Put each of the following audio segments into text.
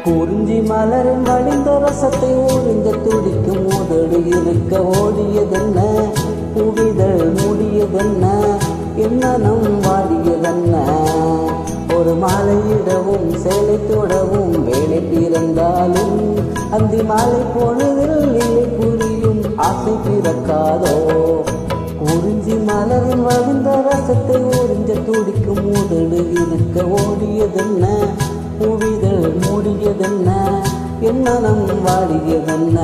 குறிஞ்சி மலரின் வழிந்த ரசத்தை உறிஞ்ச துடிக்கும் உதடு இருக்க ஓடியதென்ன, புவிதழ் மூடியதென்ன, என்னனம் வாடியதென்ன. ஒரு மாலையிடவும் சேலை தொடவும் வேலை பிறந்தாலும் அந்தி மாலை பொழுதில் நிலை புரியும் ஆசை பிறக்காதோ. குறிஞ்சி மலரின் வழிந்த ரசத்தை உறிஞ்ச துடிக்கும் உதடு இருக்க ஓடியதென்ன, புவிதழ் மூடியதென்ன, என்னனம் வாடியதென்ன.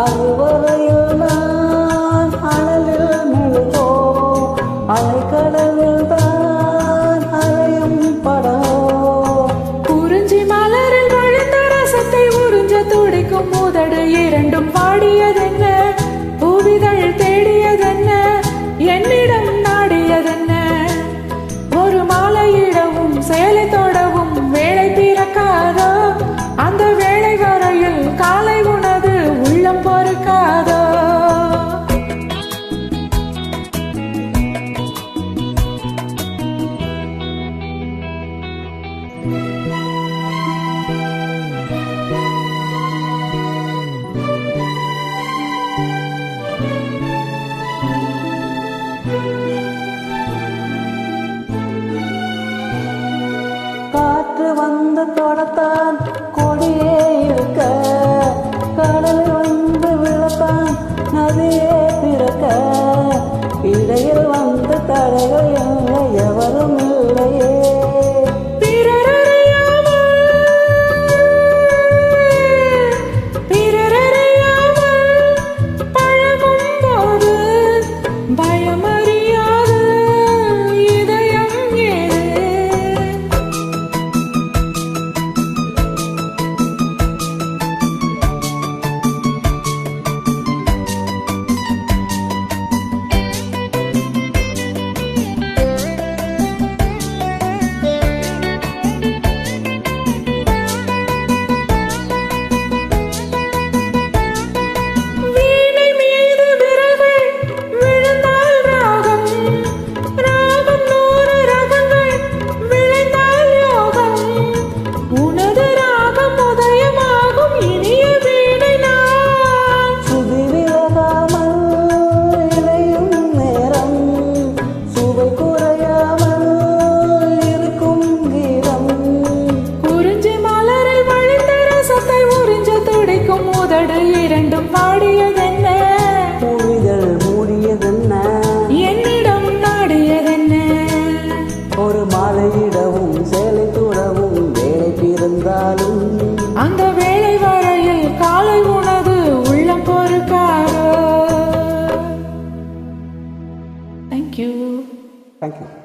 அதுவரையில் நான் அனலில் மெழுகோ, அலைக்கடலில் தான் அலையும் படோ. குறிஞ்சி மலரில் வழிந்த ரசத்தை உறிஞ்ச துடிக்கும் உதடு இரண்டும் பாடியதென்ன, பூவிதழ் தேடியதென்ன, என்னிடம் நாடியதென்ன. ஒரு மாலையிடவும் சேலை தொடவும் வேலை பிறக்காதோ, அந்த வேளை வரையில் காலை உனது உள்ளம் பொறுக்காதோ. காற்று வந்து தொடத்தான் கொடியே இருக்க, கடலில் வந்து விழத்தான் நதியே பிறக்க. இடையில் வந்து தடைகள் இல்லை, எவரும் இல்லையே. இரண்டும் பாடியதென்ன, பூவிதழ் மூடியதென்ன, என்னிடம் நாடியதென்ன. ஒரு மாலையிடவும் சேலை தொடவும் வேலை பிறந்தாலும் அந்த வேளை வரையில் காலை உனது உள்ளம் பொறுக்காதோ. Thank you. Thank you.